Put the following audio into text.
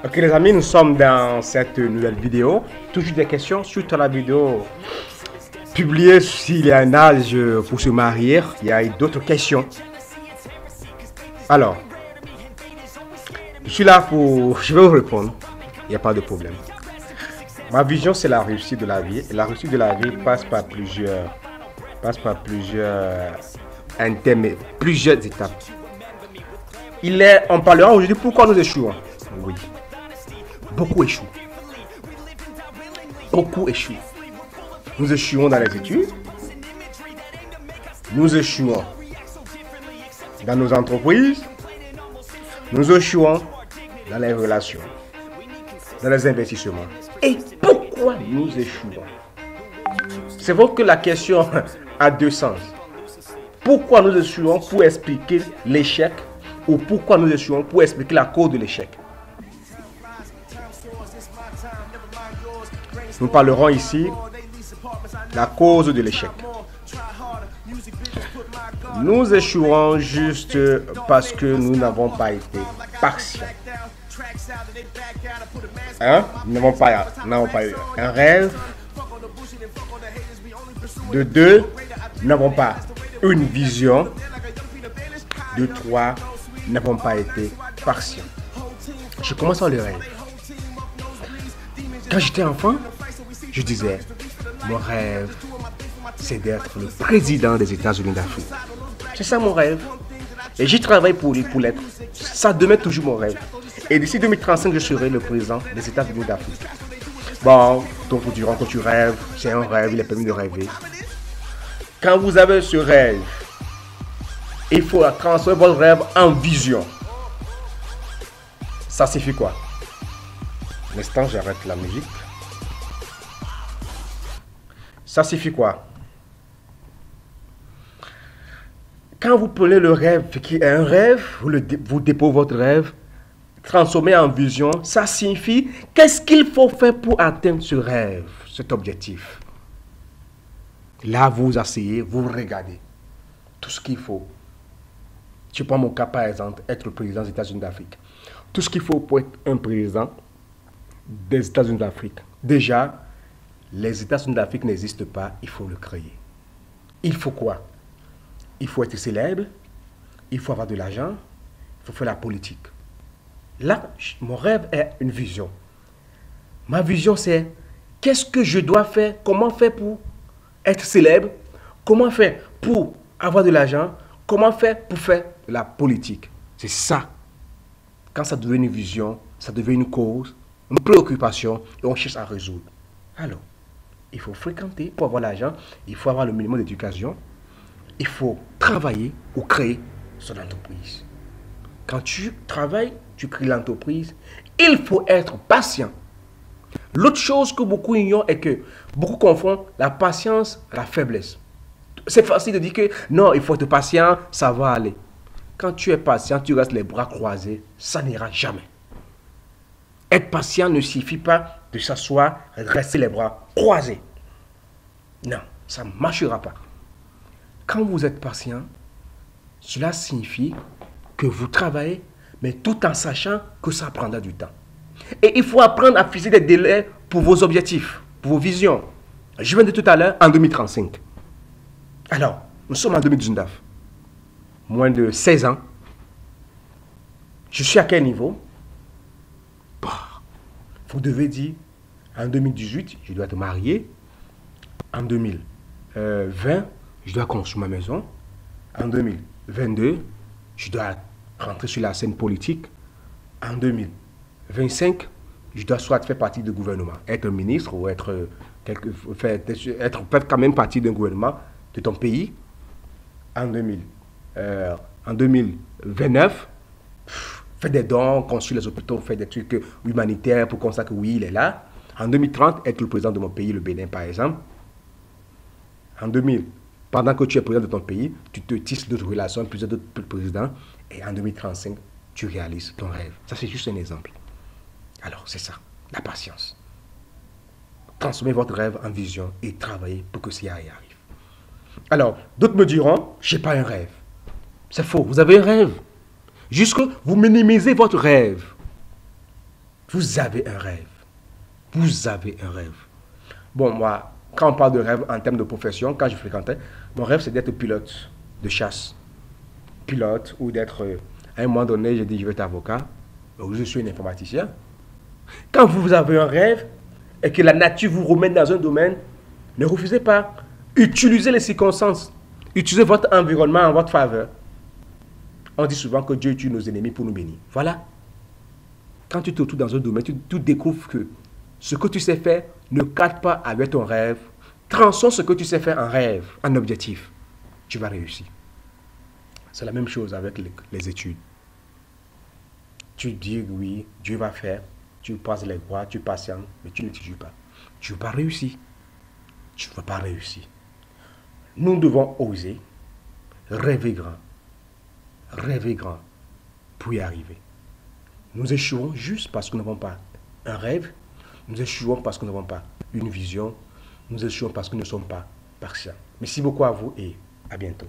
Ok les amis, nous sommes dans cette nouvelle vidéo. Toujours des questions suite à la vidéo publiée s'il y a un âge pour se marier. Il y a d'autres questions. Alors, je suis là pour... Je vais vous répondre. Il n'y a pas de problème. Ma vision, c'est la réussite de la vie. Et la réussite de la vie passe par plusieurs étapes. On parlera aujourd'hui pourquoi nous échouons. Oui. Beaucoup échouent. Beaucoup échouent. Nous échouons dans les études. Nous échouons dans nos entreprises. Nous échouons dans les relations, dans les investissements. Et pourquoi nous échouons? C'est vrai que la question a deux sens. Pourquoi nous échouons pour expliquer l'échec ou pourquoi nous échouons pour expliquer la cause de l'échec? Nous parlerons ici de la cause de l'échec. Nous échouons juste parce que nous n'avons pas été patients. Nous n'avons pas eu un rêve. De deux, nous n'avons pas une vision. De trois, nous n'avons pas été patients. Je commence par le rêve. Quand j'étais enfant, je disais, mon rêve, c'est d'être le président des États-Unis d'Afrique. C'est ça mon rêve. Et j'y travaille pour l'être. Ça demeure toujours mon rêve. Et d'ici 2035, je serai le président des États-Unis d'Afrique. Bon, donc quand tu rêves, c'est un rêve, il est permis de rêver. Quand vous avez ce rêve, il faut transformer votre rêve en vision. Ça signifie quoi? Un instant, j'arrête la musique. Ça signifie quoi? Quand vous prenez le rêve qui est un rêve, vous déposez votre rêve, transformez en vision, ça signifie qu'est-ce qu'il faut faire pour atteindre ce rêve, cet objectif. Là, vous vous asseyez, vous regardez tout ce qu'il faut. Je prends mon cas par exemple, être le président des États-Unis d'Afrique. Tout ce qu'il faut pour être un président des États-Unis d'Afrique. Déjà, les États-Unis d'Afrique n'existent pas, il faut le créer. Il faut quoi? Il faut être célèbre, il faut avoir de l'argent, il faut faire la politique. Là, mon rêve est une vision. Ma vision, c'est qu'est-ce que je dois faire, comment faire pour être célèbre, comment faire pour avoir de l'argent, comment faire pour faire de la politique. C'est ça. Quand ça devient une vision, ça devient une cause, une préoccupation, et on cherche à résoudre. Alors, il faut fréquenter pour avoir l'argent, il faut avoir le minimum d'éducation, il faut travailler ou créer son entreprise. Quand tu travailles, tu crées l'entreprise, il faut être patient. L'autre chose que beaucoup ignorent est que beaucoup confondent la patience à la faiblesse. C'est facile de dire que non, il faut être patient, ça va aller. Quand tu es patient, tu restes les bras croisés, ça n'ira jamais. Être patient ne suffit pas de s'asseoir et de rester les bras croisés. Non, ça ne marchera pas. Quand vous êtes patient, cela signifie que vous travaillez, mais tout en sachant que ça prendra du temps. Et il faut apprendre à fixer des délais pour vos objectifs, pour vos visions. Je viens de tout à l'heure en 2035. Alors, nous sommes en 2019. Moins de 16 ans. Je suis à quel niveau? Vous devez dire, en 2018, je dois être marié. En 2020, je dois construire ma maison. En 2022, je dois rentrer sur la scène politique. En 2025, je dois soit faire partie du gouvernement, être ministre ou être quand même partie d'un gouvernement de ton pays. En 2029, faire des dons, construire les hôpitaux, faire des trucs humanitaires pour constater que oui, il est là. En 2030, être le président de mon pays, le Bénin par exemple. En 2000, pendant que tu es président de ton pays, tu te tisses d'autres relations, plusieurs d'autres présidents, et en 2035, tu réalises ton rêve. Ça, c'est juste un exemple. Alors, c'est ça, la patience. Transformez votre rêve en vision et travaillez pour que ça y arrive. Alors, d'autres me diront, je n'ai pas un rêve. C'est faux, vous avez un rêve. Jusque vous minimisez votre rêve. Vous avez un rêve. Vous avez un rêve. Bon, moi, quand on parle de rêve en termes de profession, quand je fréquentais, mon rêve c'est d'être pilote de chasse. Pilote ou d'être... à un moment donné, j'ai dit je vais être avocat. Donc, je suis un informaticien. Quand vous avez un rêve et que la nature vous remène dans un domaine, ne refusez pas. Utilisez les circonstances. Utilisez votre environnement en votre faveur. On dit souvent que Dieu tue nos ennemis pour nous bénir. Voilà. Quand tu te retrouves dans un domaine, tu découvres que ce que tu sais faire ne cadre pas avec ton rêve. Transforme ce que tu sais faire en rêve, en objectif. Tu vas réussir. C'est la même chose avec les études. Tu dis oui, Dieu va faire. Tu passes les voies, tu patientes, mais tu n'étudies pas. Tu ne vas pas réussir. Tu ne vas pas réussir. Nous devons oser, rêver grand pour y arriver. Nous échouons juste parce que nous n'avons pas un rêve, nous échouons parce que nous n'avons pas une vision, nous échouons parce que nous ne sommes pas patients. Merci beaucoup à vous et à bientôt.